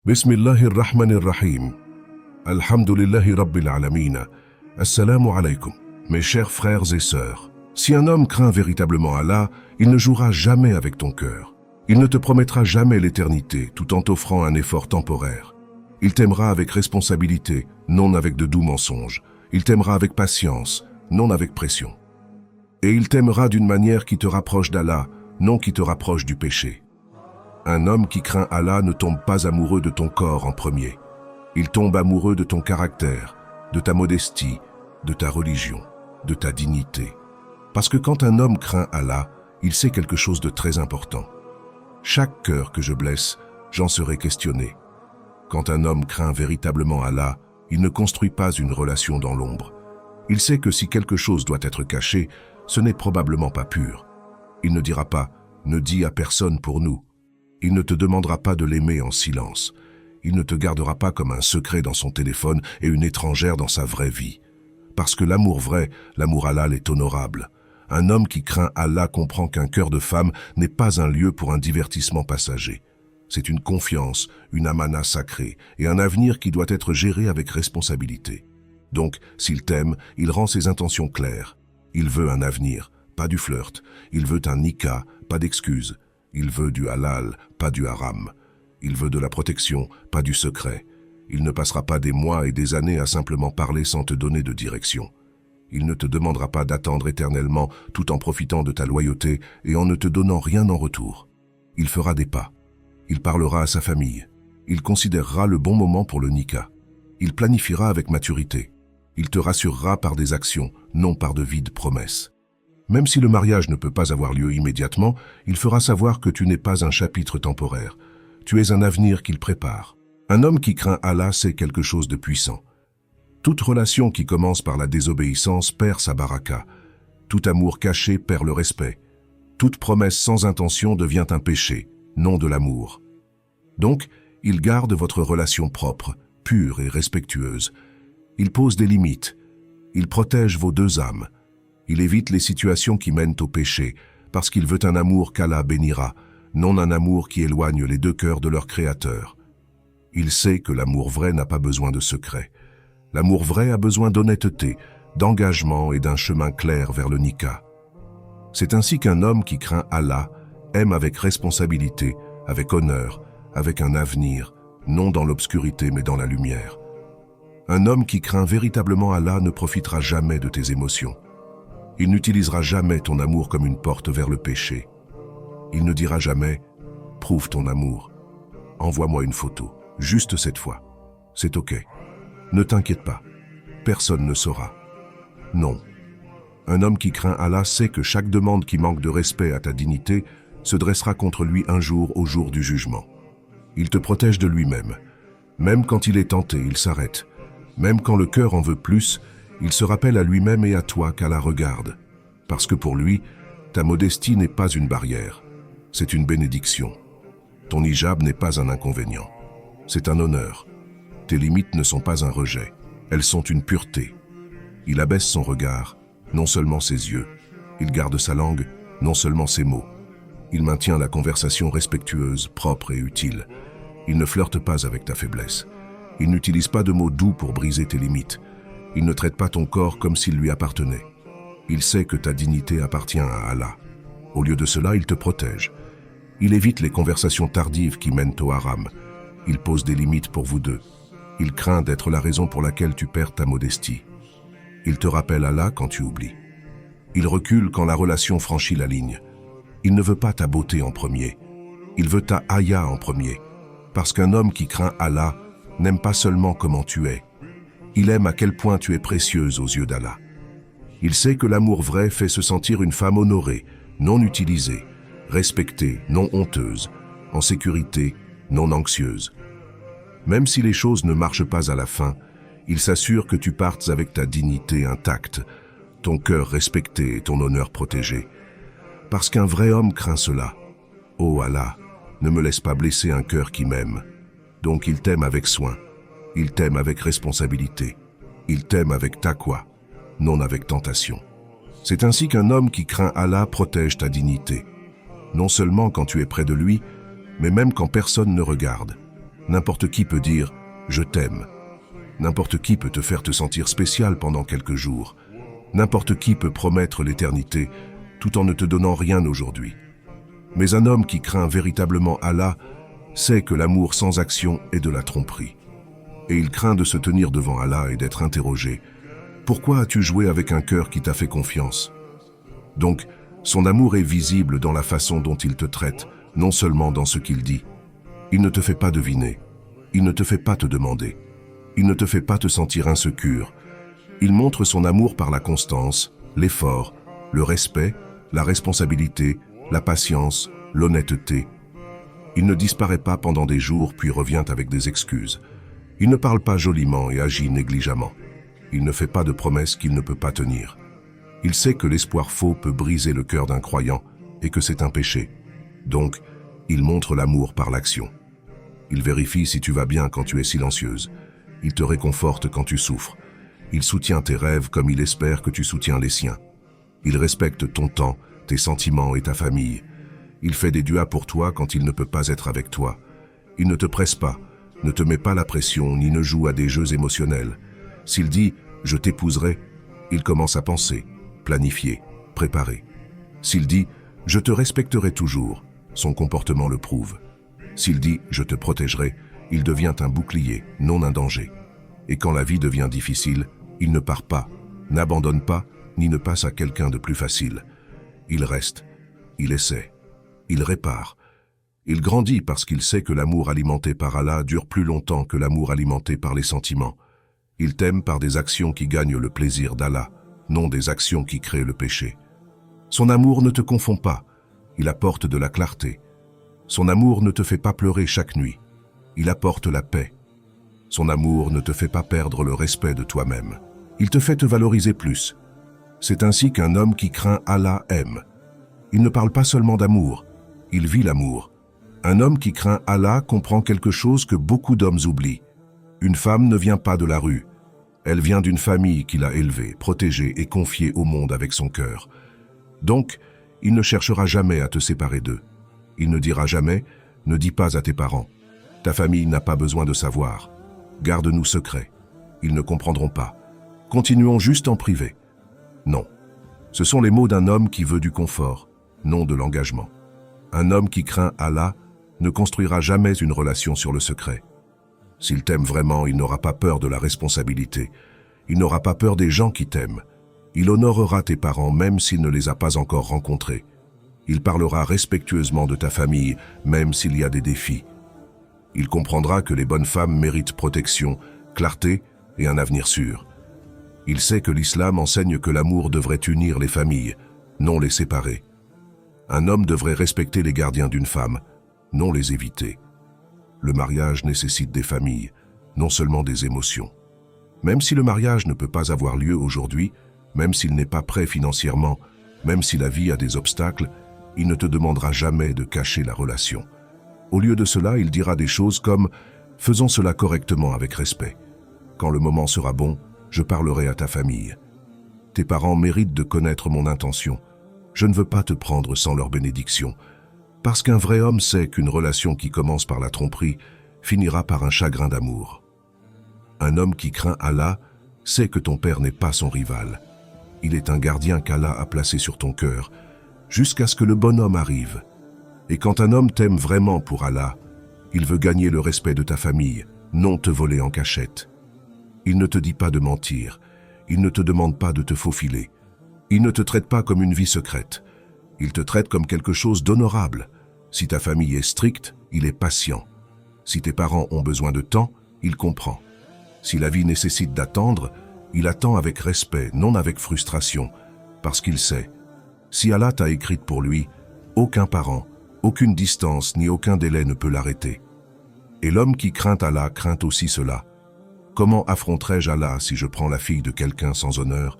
Bismillahirrahmanirrahim. Alhamdulillahi Rabbil Alameen. Assalamu alaikum. Mes chers frères et sœurs, si un homme craint véritablement Allah, il ne jouera jamais avec ton cœur. Il ne te promettra jamais l'éternité tout en t'offrant un effort temporaire. Il t'aimera avec responsabilité, non avec de doux mensonges. Il t'aimera avec patience, non avec pression. Et il t'aimera d'une manière qui te rapproche d'Allah, non qui te rapproche du péché. Un homme qui craint Allah ne tombe pas amoureux de ton corps en premier. Il tombe amoureux de ton caractère, de ta modestie, de ta religion, de ta dignité. Parce que quand un homme craint Allah, il sait quelque chose de très important. Chaque cœur que je blesse, j'en serai questionné. Quand un homme craint véritablement Allah, il ne construit pas une relation dans l'ombre. Il sait que si quelque chose doit être caché, ce n'est probablement pas pur. Il ne dira pas « ne dis à personne pour nous ». Il ne te demandera pas de l'aimer en silence. Il ne te gardera pas comme un secret dans son téléphone et une étrangère dans sa vraie vie. Parce que l'amour vrai, l'amour halal est honorable. Un homme qui craint Allah comprend qu'un cœur de femme n'est pas un lieu pour un divertissement passager. C'est une confiance, une amana sacrée et un avenir qui doit être géré avec responsabilité. Donc, s'il t'aime, il rend ses intentions claires. Il veut un avenir, pas du flirt. Il veut un nikah, pas d'excuses. Il veut du halal, pas du haram. Il veut de la protection, pas du secret. Il ne passera pas des mois et des années à simplement parler sans te donner de direction. Il ne te demandera pas d'attendre éternellement tout en profitant de ta loyauté et en ne te donnant rien en retour. Il fera des pas. Il parlera à sa famille. Il considérera le bon moment pour le nikah. Il planifiera avec maturité. Il te rassurera par des actions, non par de vides promesses. Même si le mariage ne peut pas avoir lieu immédiatement, il fera savoir que tu n'es pas un chapitre temporaire. Tu es un avenir qu'il prépare. Un homme qui craint Allah sait quelque chose de puissant. Toute relation qui commence par la désobéissance perd sa baraka. Tout amour caché perd le respect. Toute promesse sans intention devient un péché, non de l'amour. Donc, il garde votre relation propre, pure et respectueuse. Il pose des limites. Il protège vos deux âmes. Il évite les situations qui mènent au péché, parce qu'il veut un amour qu'Allah bénira, non un amour qui éloigne les deux cœurs de leur Créateur. Il sait que l'amour vrai n'a pas besoin de secret. L'amour vrai a besoin d'honnêteté, d'engagement et d'un chemin clair vers le nikah. C'est ainsi qu'un homme qui craint Allah aime avec responsabilité, avec honneur, avec un avenir, non dans l'obscurité mais dans la lumière. Un homme qui craint véritablement Allah ne profitera jamais de tes émotions. Il n'utilisera jamais ton amour comme une porte vers le péché. Il ne dira jamais « prouve ton amour, envoie-moi une photo, juste cette fois, c'est ok. Ne t'inquiète pas, personne ne saura. » Non. Un homme qui craint Allah sait que chaque demande qui manque de respect à ta dignité se dressera contre lui un jour au jour du jugement. Il te protège de lui-même. Même quand il est tenté, il s'arrête. Même quand le cœur en veut plus, il se rappelle à lui-même et à toi qu'Allah regarde. Parce que pour lui, ta modestie n'est pas une barrière, c'est une bénédiction. Ton hijab n'est pas un inconvénient, c'est un honneur. Tes limites ne sont pas un rejet, elles sont une pureté. Il abaisse son regard, non seulement ses yeux. Il garde sa langue, non seulement ses mots. Il maintient la conversation respectueuse, propre et utile. Il ne flirte pas avec ta faiblesse. Il n'utilise pas de mots doux pour briser tes limites. Il ne traite pas ton corps comme s'il lui appartenait. Il sait que ta dignité appartient à Allah. Au lieu de cela, il te protège. Il évite les conversations tardives qui mènent au haram. Il pose des limites pour vous deux. Il craint d'être la raison pour laquelle tu perds ta modestie. Il te rappelle Allah quand tu oublies. Il recule quand la relation franchit la ligne. Il ne veut pas ta beauté en premier. Il veut ta haya en premier. Parce qu'un homme qui craint Allah n'aime pas seulement comment tu es. Il aime à quel point tu es précieuse aux yeux d'Allah. Il sait que l'amour vrai fait se sentir une femme honorée, non utilisée, respectée, non honteuse, en sécurité, non anxieuse. Même si les choses ne marchent pas à la fin, il s'assure que tu partes avec ta dignité intacte, ton cœur respecté et ton honneur protégé. Parce qu'un vrai homme craint cela. Oh Allah, ne me laisse pas blesser un cœur qui m'aime. Donc il t'aime avec soin. Il t'aime avec responsabilité. Il t'aime avec taqwa, non avec tentation. C'est ainsi qu'un homme qui craint Allah protège ta dignité. Non seulement quand tu es près de lui, mais même quand personne ne regarde. N'importe qui peut dire « je t'aime ». N'importe qui peut te faire te sentir spécial pendant quelques jours. N'importe qui peut promettre l'éternité tout en ne te donnant rien aujourd'hui. Mais un homme qui craint véritablement Allah sait que l'amour sans action est de la tromperie. Et il craint de se tenir devant Allah et d'être interrogé. Pourquoi as-tu joué avec un cœur qui t'a fait confiance? Donc, son amour est visible dans la façon dont il te traite, non seulement dans ce qu'il dit. Il ne te fait pas deviner. Il ne te fait pas te demander. Il ne te fait pas te sentir insécure. Il montre son amour par la constance, l'effort, le respect, la responsabilité, la patience, l'honnêteté. Il ne disparaît pas pendant des jours puis revient avec des excuses. Il ne parle pas joliment et agit négligemment. Il ne fait pas de promesses qu'il ne peut pas tenir. Il sait que l'espoir faux peut briser le cœur d'un croyant et que c'est un péché. Donc, il montre l'amour par l'action. Il vérifie si tu vas bien quand tu es silencieuse. Il te réconforte quand tu souffres. Il soutient tes rêves comme il espère que tu soutiens les siens. Il respecte ton temps, tes sentiments et ta famille. Il fait des duas pour toi quand il ne peut pas être avec toi. Il ne te presse pas, ne te met pas la pression ni ne joue à des jeux émotionnels. S'il dit « je t'épouserai », il commence à penser, planifier, préparer. S'il dit « je te respecterai toujours », son comportement le prouve. S'il dit « je te protégerai », il devient un bouclier, non un danger. Et quand la vie devient difficile, il ne part pas, n'abandonne pas, ni ne passe à quelqu'un de plus facile. Il reste, il essaie, il répare. Il grandit parce qu'il sait que l'amour alimenté par Allah dure plus longtemps que l'amour alimenté par les sentiments. Il t'aime par des actions qui gagnent le plaisir d'Allah, non des actions qui créent le péché. Son amour ne te confond pas, il apporte de la clarté. Son amour ne te fait pas pleurer chaque nuit, il apporte la paix. Son amour ne te fait pas perdre le respect de toi-même, il te fait te valoriser plus. C'est ainsi qu'un homme qui craint Allah aime. Il ne parle pas seulement d'amour, il vit l'amour. Un homme qui craint Allah comprend quelque chose que beaucoup d'hommes oublient. Une femme ne vient pas de la rue. Elle vient d'une famille qui l'a élevée, protégée et confiée au monde avec son cœur. Donc, il ne cherchera jamais à te séparer d'eux. Il ne dira jamais « ne dis pas à tes parents ». Ta famille n'a pas besoin de savoir. Garde-nous secrets. Ils ne comprendront pas. Continuons juste en privé. Non. Ce sont les mots d'un homme qui veut du confort, non de l'engagement. Un homme qui craint Allah ne construira jamais une relation sur le secret. S'il t'aime vraiment, il n'aura pas peur de la responsabilité. Il n'aura pas peur des gens qui t'aiment. Il honorera tes parents même s'il ne les a pas encore rencontrés. Il parlera respectueusement de ta famille, même s'il y a des défis. Il comprendra que les bonnes femmes méritent protection, clarté et un avenir sûr. Il sait que l'islam enseigne que l'amour devrait unir les familles, non les séparer. Un homme devrait respecter les gardiens d'une femme, non les éviter. Le mariage nécessite des familles, non seulement des émotions. Même si le mariage ne peut pas avoir lieu aujourd'hui, même s'il n'est pas prêt financièrement, même si la vie a des obstacles, il ne te demandera jamais de cacher la relation. Au lieu de cela, il dira des choses comme « faisons cela correctement avec respect. Quand le moment sera bon, je parlerai à ta famille. Tes parents méritent de connaître mon intention. Je ne veux pas te prendre sans leur bénédiction. » Parce qu'un vrai homme sait qu'une relation qui commence par la tromperie finira par un chagrin d'amour. Un homme qui craint Allah sait que ton père n'est pas son rival. Il est un gardien qu'Allah a placé sur ton cœur, jusqu'à ce que le bon homme arrive. Et quand un homme t'aime vraiment pour Allah, il veut gagner le respect de ta famille, non te voler en cachette. Il ne te dit pas de mentir, il ne te demande pas de te faufiler. Il ne te traite pas comme une vie secrète. Il te traite comme quelque chose d'honorable. Si ta famille est stricte, il est patient. Si tes parents ont besoin de temps, il comprend. Si la vie nécessite d'attendre, il attend avec respect, non avec frustration, parce qu'il sait. Si Allah t'a écrite pour lui, aucun parent, aucune distance ni aucun délai ne peut l'arrêter. Et l'homme qui craint Allah craint aussi cela. Comment affronterai-je Allah si je prends la fille de quelqu'un sans honneur?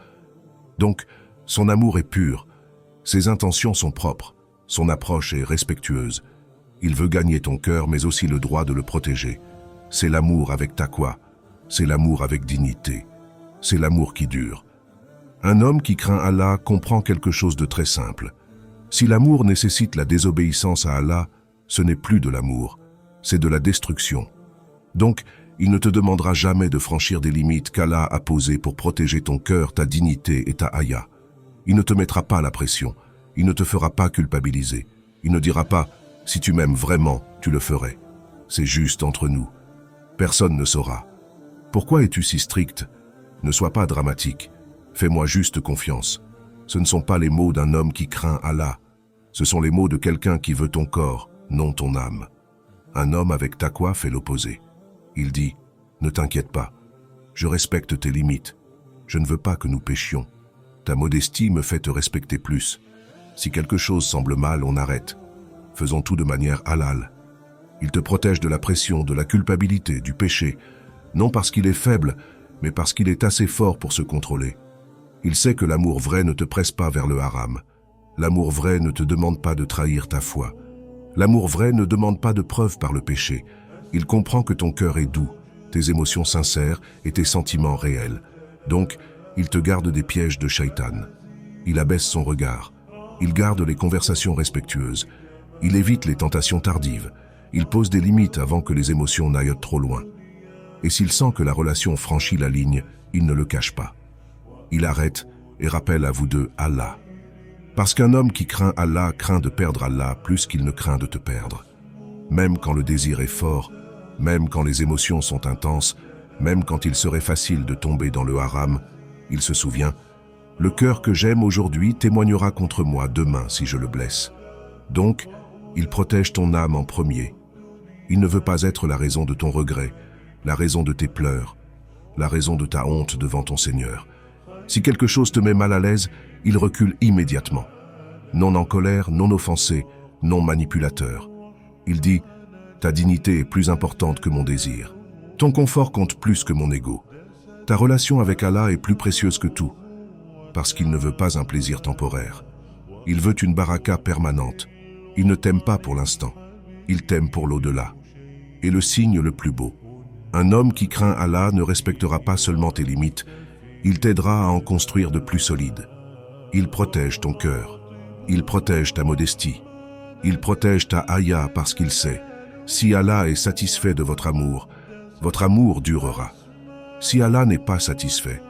Donc, son amour est pur, ses intentions sont propres, son approche est respectueuse. Il veut gagner ton cœur, mais aussi le droit de le protéger. C'est l'amour avec taqwa, c'est l'amour avec dignité, c'est l'amour qui dure. Un homme qui craint Allah comprend quelque chose de très simple. Si l'amour nécessite la désobéissance à Allah, ce n'est plus de l'amour, c'est de la destruction. Donc, il ne te demandera jamais de franchir des limites qu'Allah a posées pour protéger ton cœur, ta dignité et ta haya. Il ne te mettra pas la pression. Il ne te fera pas culpabiliser. Il ne dira pas « si tu m'aimes vraiment, tu le ferais ». C'est juste entre nous. Personne ne saura. Pourquoi es-tu si strict? Ne sois pas dramatique. Fais-moi juste confiance. Ce ne sont pas les mots d'un homme qui craint Allah. Ce sont les mots de quelqu'un qui veut ton corps, non ton âme. Un homme avec taqwa fait l'opposé. Il dit « Ne t'inquiète pas. Je respecte tes limites. Je ne veux pas que nous péchions. Ta modestie me fait te respecter plus. Si quelque chose semble mal, on arrête. Faisons tout de manière halal. » Il te protège de la pression, de la culpabilité, du péché, non parce qu'il est faible, mais parce qu'il est assez fort pour se contrôler. Il sait que l'amour vrai ne te presse pas vers le haram. L'amour vrai ne te demande pas de trahir ta foi. L'amour vrai ne demande pas de preuves par le péché. Il comprend que ton cœur est doux, tes émotions sincères et tes sentiments réels. Donc, il te garde des pièges de shaitan. Il abaisse son regard. Il garde les conversations respectueuses. Il évite les tentations tardives. Il pose des limites avant que les émotions n'aillent trop loin. Et s'il sent que la relation franchit la ligne, il ne le cache pas. Il arrête et rappelle à vous deux Allah. Parce qu'un homme qui craint Allah craint de perdre Allah plus qu'il ne craint de te perdre. Même quand le désir est fort, même quand les émotions sont intenses, même quand il serait facile de tomber dans le haram, il se souvient « Le cœur que j'aime aujourd'hui témoignera contre moi demain si je le blesse. » Donc, il protège ton âme en premier. Il ne veut pas être la raison de ton regret, la raison de tes pleurs, la raison de ta honte devant ton Seigneur. Si quelque chose te met mal à l'aise, il recule immédiatement. Non en colère, non offensé, non manipulateur. Il dit « Ta dignité est plus importante que mon désir. Ton confort compte plus que mon ego. Ta relation avec Allah est plus précieuse que tout. » Parce qu'il ne veut pas un plaisir temporaire. Il veut une baraka permanente. Il ne t'aime pas pour l'instant. Il t'aime pour l'au-delà. Et le signe le plus beau. Un homme qui craint Allah ne respectera pas seulement tes limites, il t'aidera à en construire de plus solides. Il protège ton cœur. Il protège ta modestie. Il protège ta haya parce qu'il sait, si Allah est satisfait de votre amour durera. Si Allah n'est pas satisfait,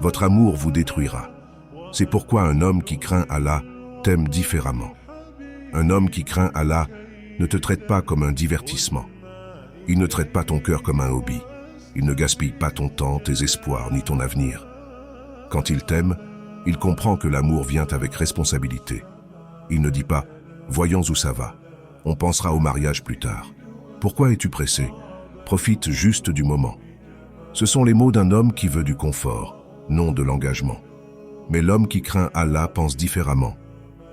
votre amour vous détruira. C'est pourquoi un homme qui craint Allah t'aime différemment. Un homme qui craint Allah ne te traite pas comme un divertissement. Il ne traite pas ton cœur comme un hobby. Il ne gaspille pas ton temps, tes espoirs, ni ton avenir. Quand il t'aime, il comprend que l'amour vient avec responsabilité. Il ne dit pas « Voyons où ça va. On pensera au mariage plus tard. Pourquoi es-tu pressé? Profite juste du moment. » Ce sont les mots d'un homme qui veut du confort, non de l'engagement. Mais l'homme qui craint Allah pense différemment.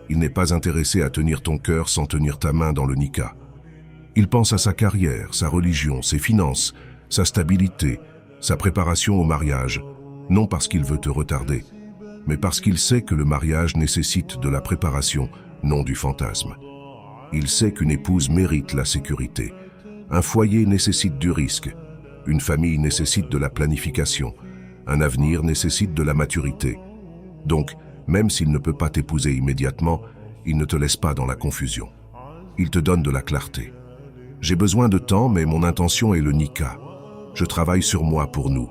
Il n'est pas intéressé à tenir ton cœur sans tenir ta main dans le nikah. Il pense à sa carrière, sa religion, ses finances, sa stabilité, sa préparation au mariage, non parce qu'il veut te retarder, mais parce qu'il sait que le mariage nécessite de la préparation, non du fantasme. Il sait qu'une épouse mérite la sécurité. Un foyer nécessite du risque. Une famille nécessite de la planification. Un avenir nécessite de la maturité. Donc, même s'il ne peut pas t'épouser immédiatement, il ne te laisse pas dans la confusion. Il te donne de la clarté. J'ai besoin de temps, mais mon intention est le nikah. Je travaille sur moi pour nous.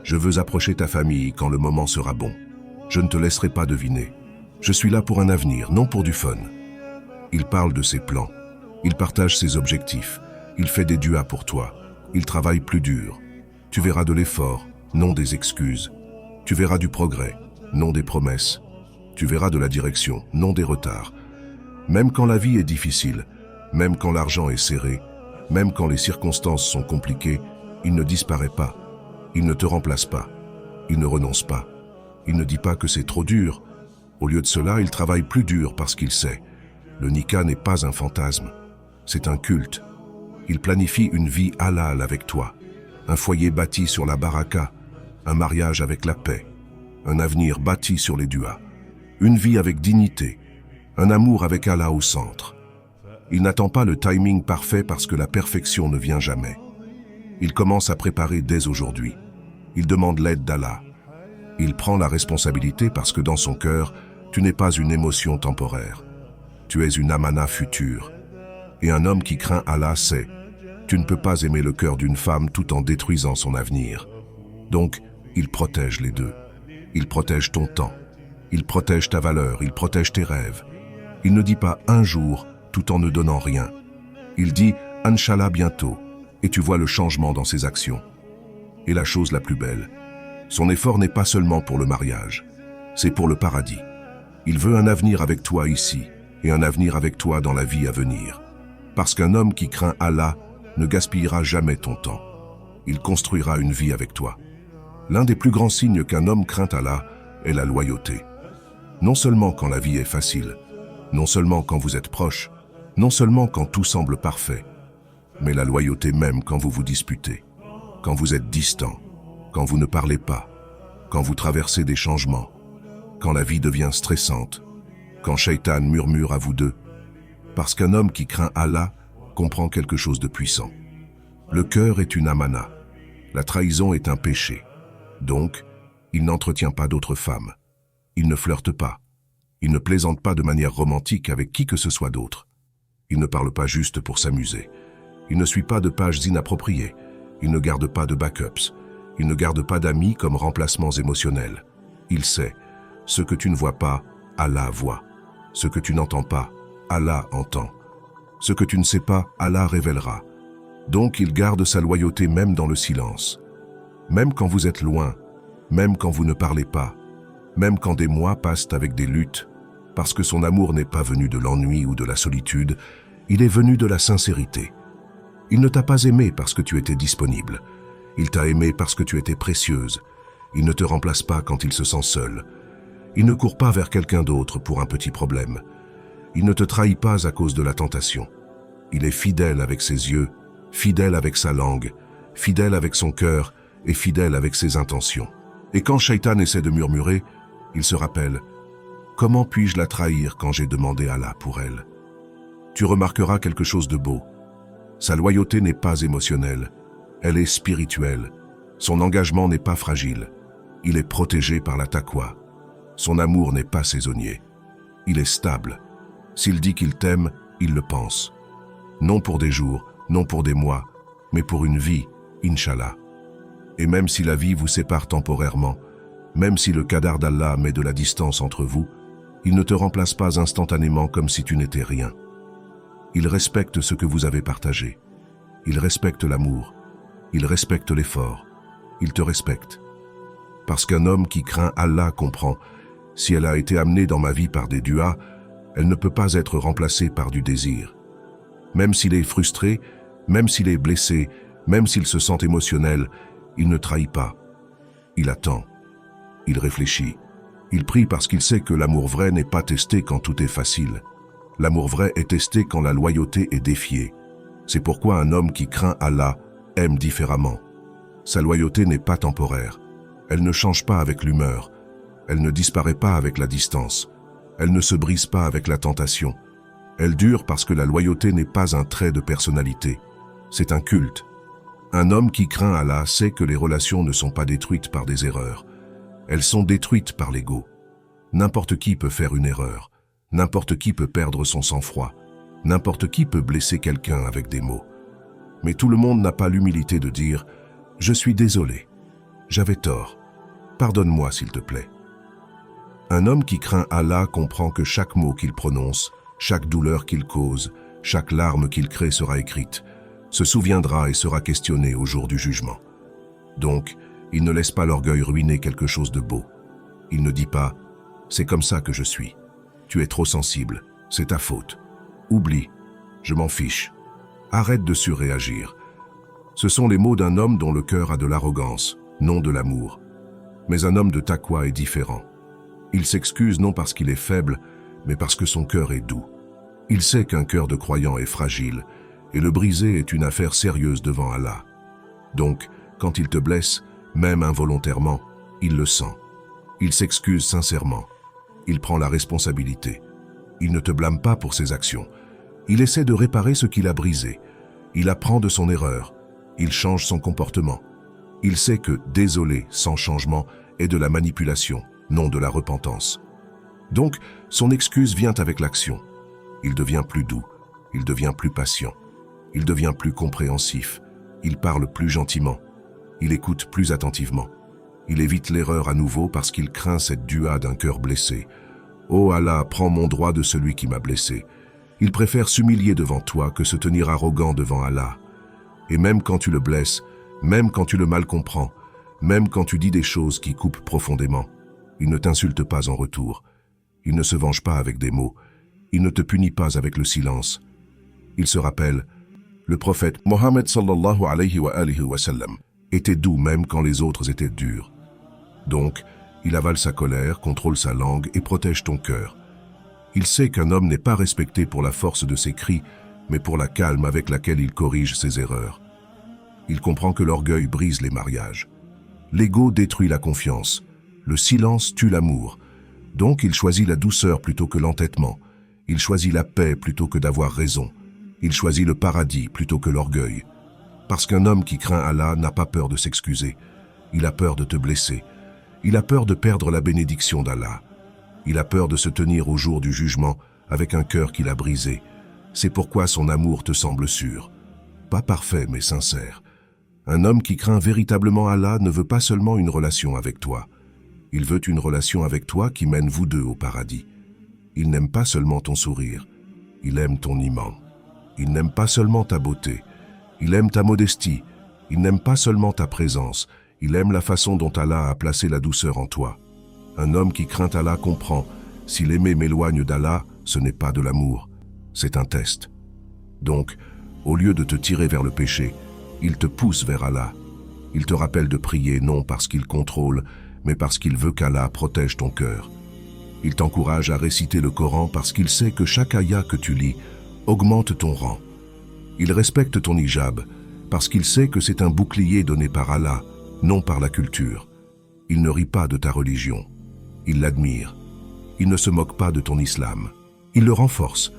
Je veux approcher ta famille quand le moment sera bon. Je ne te laisserai pas deviner. Je suis là pour un avenir, non pour du fun. Il parle de ses plans. Il partage ses objectifs. Il fait des duas pour toi. Il travaille plus dur. Tu verras de l'effort, non des excuses. Tu verras du progrès, non des promesses. Tu verras de la direction, non des retards. Même quand la vie est difficile, même quand l'argent est serré, même quand les circonstances sont compliquées, il ne disparaît pas. Il ne te remplace pas. Il ne renonce pas. Il ne dit pas que c'est trop dur. Au lieu de cela, il travaille plus dur parce qu'il sait. Le nikah n'est pas un fantasme. C'est un culte. Il planifie une vie halal avec toi. Un foyer bâti sur la baraka. Un mariage avec la paix. Un avenir bâti sur les duas. Une vie avec dignité. Un amour avec Allah au centre. Il n'attend pas le timing parfait parce que la perfection ne vient jamais. Il commence à préparer dès aujourd'hui. Il demande l'aide d'Allah. Il prend la responsabilité parce que dans son cœur, tu n'es pas une émotion temporaire. Tu es une amana future. Et un homme qui craint Allah sait, Tu ne peux pas aimer le cœur d'une femme tout en détruisant son avenir. Donc, il protège les deux. Il protège ton temps. Il protège ta valeur, il protège tes rêves. Il ne dit pas un jour tout en ne donnant rien. Il dit « Inch'Allah bientôt » et tu vois le changement dans ses actions. Et la chose la plus belle, son effort n'est pas seulement pour le mariage, c'est pour le paradis. Il veut un avenir avec toi ici et un avenir avec toi dans la vie à venir. Parce qu'un homme qui craint Allah ne gaspillera jamais ton temps. Il construira une vie avec toi. L'un des plus grands signes qu'un homme craint Allah est la loyauté. Non seulement quand la vie est facile, non seulement quand vous êtes proches, non seulement quand tout semble parfait, mais la loyauté même quand vous vous disputez, quand vous êtes distant, quand vous ne parlez pas, quand vous traversez des changements, quand la vie devient stressante, quand Shaitan murmure à vous deux. Parce qu'un homme qui craint Allah comprend quelque chose de puissant. Le cœur est une amana. La trahison est un péché. Donc, il n'entretient pas d'autres femmes. Il ne flirte pas. Il ne plaisante pas de manière romantique avec qui que ce soit d'autre. Il ne parle pas juste pour s'amuser. Il ne suit pas de pages inappropriées. Il ne garde pas de backups. Il ne garde pas d'amis comme remplacements émotionnels. Il sait, ce que tu ne vois pas, Allah voit. Ce que tu n'entends pas, Allah entend. Ce que tu ne sais pas, Allah révélera. Donc il garde sa loyauté même dans le silence. Même quand vous êtes loin, même quand vous ne parlez pas, même quand des mois passent avec des luttes, parce que son amour n'est pas venu de l'ennui ou de la solitude, il est venu de la sincérité. Il ne t'a pas aimé parce que tu étais disponible. Il t'a aimé parce que tu étais précieuse. Il ne te remplace pas quand il se sent seul. Il ne court pas vers quelqu'un d'autre pour un petit problème. Il ne te trahit pas à cause de la tentation. Il est fidèle avec ses yeux, fidèle avec sa langue, fidèle avec son cœur et fidèle avec ses intentions. Et quand Shaitan essaie de murmurer, il se rappelle « Comment puis-je la trahir quand j'ai demandé Allah pour elle ?» Tu remarqueras quelque chose de beau. Sa loyauté n'est pas émotionnelle, elle est spirituelle. Son engagement n'est pas fragile. Il est protégé par la taqwa. Son amour n'est pas saisonnier. Il est stable. S'il dit qu'il t'aime, il le pense. Non pour des jours, non pour des mois, mais pour une vie, Inch'Allah. Et même si la vie vous sépare temporairement, même si le qadar d'Allah met de la distance entre vous, il ne te remplace pas instantanément comme si tu n'étais rien. Il respecte ce que vous avez partagé. Il respecte l'amour. Il respecte l'effort. Il te respecte. Parce qu'un homme qui craint Allah comprend, si elle a été amenée dans ma vie par des duas, elle ne peut pas être remplacée par du désir. Même s'il est frustré, même s'il est blessé, même s'il se sent émotionnel, il ne trahit pas. Il attend. Il réfléchit. Il prie parce qu'il sait que l'amour vrai n'est pas testé quand tout est facile. L'amour vrai est testé quand la loyauté est défiée. C'est pourquoi un homme qui craint Allah aime différemment. Sa loyauté n'est pas temporaire. Elle ne change pas avec l'humeur. Elle ne disparaît pas avec la distance. Elle ne se brise pas avec la tentation. Elle dure parce que la loyauté n'est pas un trait de personnalité. C'est un culte. Un homme qui craint Allah sait que les relations ne sont pas détruites par des erreurs. Elles sont détruites par l'ego. N'importe qui peut faire une erreur. N'importe qui peut perdre son sang-froid. N'importe qui peut blesser quelqu'un avec des mots. Mais tout le monde n'a pas l'humilité de dire « Je suis désolé. J'avais tort. Pardonne-moi s'il te plaît. » Un homme qui craint Allah comprend que chaque mot qu'il prononce, chaque douleur qu'il cause, chaque larme qu'il crée sera écrite, se souviendra et sera questionné au jour du jugement. Donc, il ne laisse pas l'orgueil ruiner quelque chose de beau. Il ne dit pas « C'est comme ça que je suis. Tu es trop sensible. C'est ta faute. Oublie. Je m'en fiche. Arrête de surréagir. » Ce sont les mots d'un homme dont le cœur a de l'arrogance, non de l'amour. Mais un homme de taqwa est différent. Il s'excuse non parce qu'il est faible, mais parce que son cœur est doux. Il sait qu'un cœur de croyant est fragile, et le briser est une affaire sérieuse devant Allah. Donc, quand il te blesse, même involontairement, il le sent. Il s'excuse sincèrement. Il prend la responsabilité. Il ne te blâme pas pour ses actions. Il essaie de réparer ce qu'il a brisé. Il apprend de son erreur. Il change son comportement. Il sait que désolé sans changement est de la manipulation, non de la repentance. Donc, son excuse vient avec l'action. Il devient plus doux. Il devient plus patient. Il devient plus compréhensif. Il parle plus gentiment. Il écoute plus attentivement. Il évite l'erreur à nouveau parce qu'il craint cette dua d'un cœur blessé. « Oh Allah, prends mon droit de celui qui m'a blessé. » Il préfère s'humilier devant toi que se tenir arrogant devant Allah. Et même quand tu le blesses, même quand tu le mal comprends, même quand tu dis des choses qui coupent profondément, il ne t'insulte pas en retour. Il ne se venge pas avec des mots. Il ne te punit pas avec le silence. Il se rappelle, le prophète Mohammed sallallahu alayhi wa sallam était doux même quand les autres étaient durs. Donc, il avale sa colère, contrôle sa langue et protège ton cœur. Il sait qu'un homme n'est pas respecté pour la force de ses cris, mais pour la calme avec laquelle il corrige ses erreurs. Il comprend que l'orgueil brise les mariages. L'ego détruit la confiance. Le silence tue l'amour. Donc il choisit la douceur plutôt que l'entêtement. Il choisit la paix plutôt que d'avoir raison. Il choisit le paradis plutôt que l'orgueil. Parce qu'un homme qui craint Allah n'a pas peur de s'excuser. Il a peur de te blesser. Il a peur de perdre la bénédiction d'Allah. Il a peur de se tenir au jour du jugement avec un cœur qu'il a brisé. C'est pourquoi son amour te semble sûr. Pas parfait, mais sincère. Un homme qui craint véritablement Allah ne veut pas seulement une relation avec toi. Il veut une relation avec toi qui mène vous deux au paradis. Il n'aime pas seulement ton sourire. Il aime ton iman. Il n'aime pas seulement ta beauté. Il aime ta modestie. Il n'aime pas seulement ta présence. Il aime la façon dont Allah a placé la douceur en toi. Un homme qui craint Allah comprend, si l'aimer m'éloigne d'Allah, ce n'est pas de l'amour, c'est un test. Donc, au lieu de te tirer vers le péché, il te pousse vers Allah. Il te rappelle de prier non parce qu'il contrôle, mais parce qu'il veut qu'Allah protège ton cœur. Il t'encourage à réciter le Coran parce qu'il sait que chaque ayat que tu lis augmente ton rang. Il respecte ton hijab parce qu'il sait que c'est un bouclier donné par Allah, non par la culture. Il ne rit pas de ta religion. Il l'admire. Il ne se moque pas de ton islam. Il le renforce.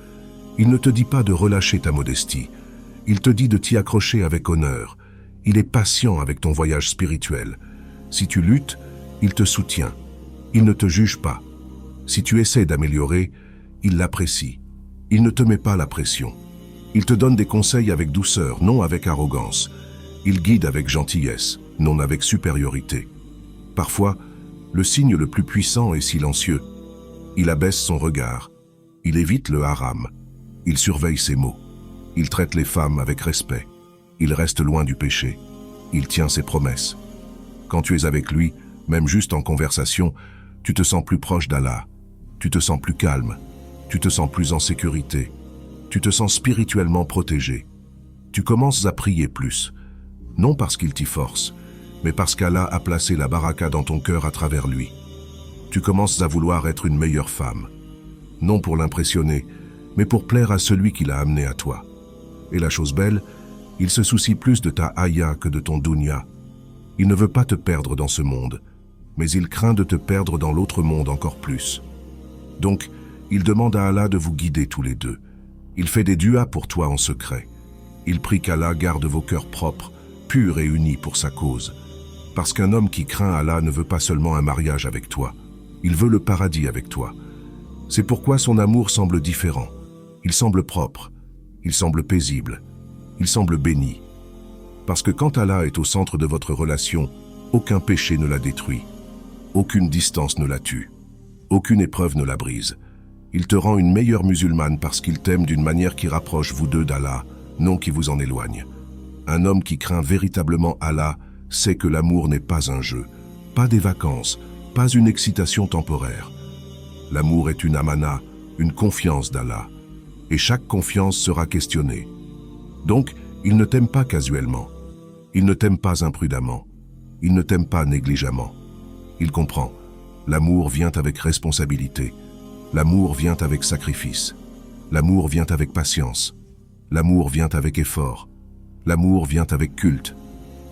Il ne te dit pas de relâcher ta modestie. Il te dit de t'y accrocher avec honneur. Il est patient avec ton voyage spirituel. Si tu luttes, il te soutient. Il ne te juge pas. Si tu essaies d'améliorer, il l'apprécie. Il ne te met pas la pression. Il te donne des conseils avec douceur, non avec arrogance. Il guide avec gentillesse, non avec supériorité. Parfois, le signe le plus puissant est silencieux. Il abaisse son regard. Il évite le haram. Il surveille ses mots. Il traite les femmes avec respect. Il reste loin du péché. Il tient ses promesses. Quand tu es avec lui, même juste en conversation, tu te sens plus proche d'Allah. Tu te sens plus calme. Tu te sens plus en sécurité. Tu te sens spirituellement protégé. Tu commences à prier plus. Non parce qu'il t'y force, mais parce qu'Allah a placé la baraka dans ton cœur à travers lui. Tu commences à vouloir être une meilleure femme. Non pour l'impressionner, mais pour plaire à celui qui l'a amené à toi. Et la chose belle, il se soucie plus de ta haya que de ton dunya. Il ne veut pas te perdre dans ce monde, mais il craint de te perdre dans l'autre monde encore plus. Donc, il demande à Allah de vous guider tous les deux. Il fait des duas pour toi en secret. Il prie qu'Allah garde vos cœurs propres, purs et unis pour sa cause. Parce qu'un homme qui craint Allah ne veut pas seulement un mariage avec toi, il veut le paradis avec toi. C'est pourquoi son amour semble différent. Il semble propre, il semble paisible, il semble béni. Parce que quand Allah est au centre de votre relation, aucun péché ne la détruit, aucune distance ne la tue, aucune épreuve ne la brise. Il te rend une meilleure musulmane parce qu'il t'aime d'une manière qui rapproche vous deux d'Allah, non qui vous en éloigne. Un homme qui craint véritablement Allah sait que l'amour n'est pas un jeu, pas des vacances, pas une excitation temporaire. L'amour est une amana, une confiance d'Allah. Et chaque confiance sera questionnée. Donc, il ne t'aime pas casuellement. Il ne t'aime pas imprudemment. Il ne t'aime pas négligemment. Il comprend. L'amour vient avec responsabilité. L'amour vient avec sacrifice. L'amour vient avec patience. L'amour vient avec effort. L'amour vient avec culte.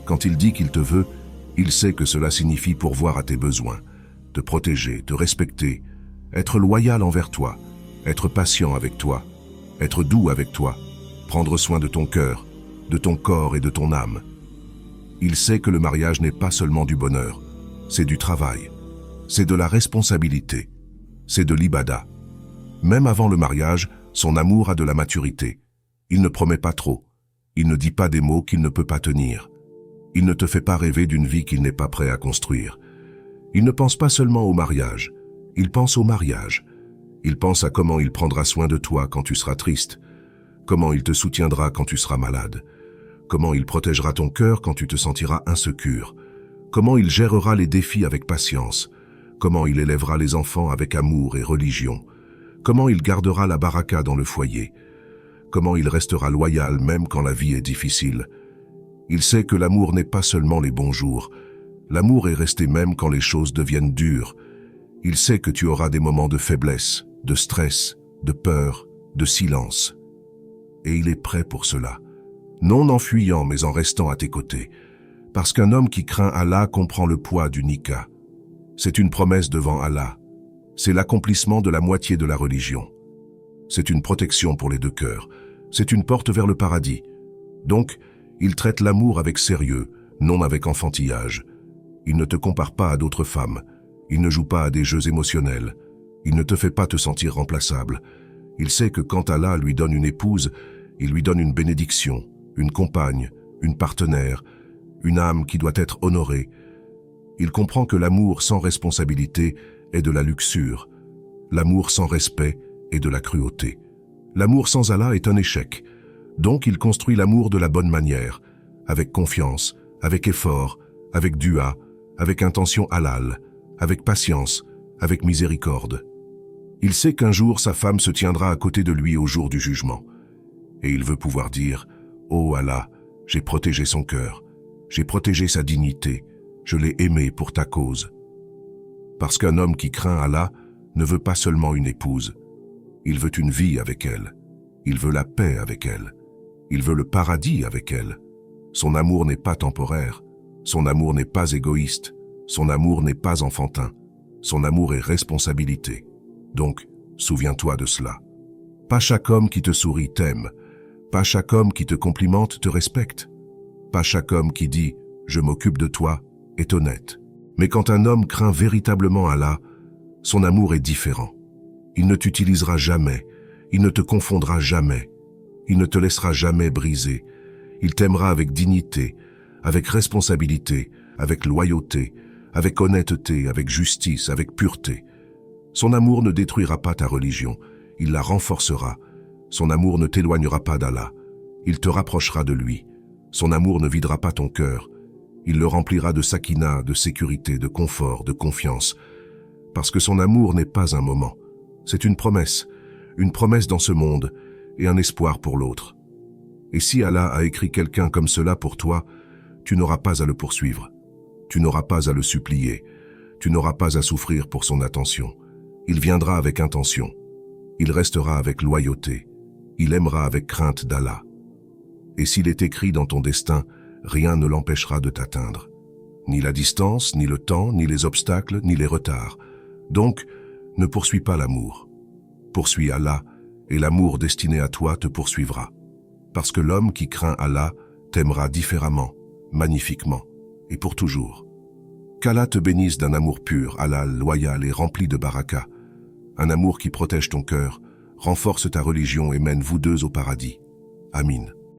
Quand il dit qu'il te veut, il sait que cela signifie pourvoir à tes besoins, te protéger, te respecter, être loyal envers toi, être patient avec toi, être doux avec toi, prendre soin de ton cœur, de ton corps et de ton âme. Il sait que le mariage n'est pas seulement du bonheur, c'est du travail, c'est de la responsabilité, c'est de l'ibada. Même avant le mariage, son amour a de la maturité. Il ne promet pas trop. Il ne dit pas des mots qu'il ne peut pas tenir. Il ne te fait pas rêver d'une vie qu'il n'est pas prêt à construire. Il ne pense pas seulement au mariage, il pense au mariage. Il pense à comment il prendra soin de toi quand tu seras triste, comment il te soutiendra quand tu seras malade, comment il protégera ton cœur quand tu te sentiras insécure, comment il gérera les défis avec patience, comment il élèvera les enfants avec amour et religion, comment il gardera la baraka dans le foyer, comment il restera loyal même quand la vie est difficile. Il sait que l'amour n'est pas seulement les bons jours, l'amour est resté même quand les choses deviennent dures. Il sait que tu auras des moments de faiblesse, de stress, de peur, de silence. Et il est prêt pour cela, non en fuyant mais en restant à tes côtés, parce qu'un homme qui craint Allah comprend le poids du nikah. C'est une promesse devant Allah, c'est l'accomplissement de la moitié de la religion. C'est une protection pour les deux cœurs, c'est une porte vers le paradis. Donc, il traite l'amour avec sérieux, non avec enfantillage. Il ne te compare pas à d'autres femmes, il ne joue pas à des jeux émotionnels, il ne te fait pas te sentir remplaçable. Il sait que quand Allah lui donne une épouse, il lui donne une bénédiction, une compagne, une partenaire, une âme qui doit être honorée. Il comprend que l'amour sans responsabilité est de la luxure, l'amour sans respect est de la cruauté. L'amour sans Allah est un échec. Donc il construit l'amour de la bonne manière, avec confiance, avec effort, avec dua, avec intention halal, avec patience, avec miséricorde. Il sait qu'un jour sa femme se tiendra à côté de lui au jour du jugement. Et il veut pouvoir dire « Oh Allah, j'ai protégé son cœur, j'ai protégé sa dignité, je l'ai aimé pour ta cause. » Parce qu'un homme qui craint Allah ne veut pas seulement une épouse, il veut une vie avec elle, il veut la paix avec elle, il veut le paradis avec elle. Son amour n'est pas temporaire, son amour n'est pas égoïste, son amour n'est pas enfantin, son amour est responsabilité. Donc, souviens-toi de cela. Pas chaque homme qui te sourit t'aime, pas chaque homme qui te complimente te respecte, pas chaque homme qui dit « je m'occupe de toi » est honnête. Mais quand un homme craint véritablement Allah, son amour est différent. Il ne t'utilisera jamais, il ne te confondra jamais, il ne te laissera jamais briser. Il t'aimera avec dignité, avec responsabilité, avec loyauté, avec honnêteté, avec justice, avec pureté. Son amour ne détruira pas ta religion, il la renforcera. Son amour ne t'éloignera pas d'Allah, il te rapprochera de lui. Son amour ne videra pas ton cœur, il le remplira de sakina, de sécurité, de confort, de confiance. Parce que son amour n'est pas un moment, c'est une promesse dans ce monde et un espoir pour l'autre. Et si Allah a écrit quelqu'un comme cela pour toi, tu n'auras pas à le poursuivre, tu n'auras pas à le supplier, tu n'auras pas à souffrir pour son attention. Il viendra avec intention, il restera avec loyauté, il aimera avec crainte d'Allah. Et s'il est écrit dans ton destin, rien ne l'empêchera de t'atteindre. Ni la distance, ni le temps, ni les obstacles, ni les retards. Donc, ne poursuis pas l'amour. Poursuis Allah, et l'amour destiné à toi te poursuivra. Parce que l'homme qui craint Allah t'aimera différemment, magnifiquement, et pour toujours. Qu'Allah te bénisse d'un amour pur, halal, loyal et rempli de baraka. Un amour qui protège ton cœur, renforce ta religion et mène vous deux au paradis. Amin.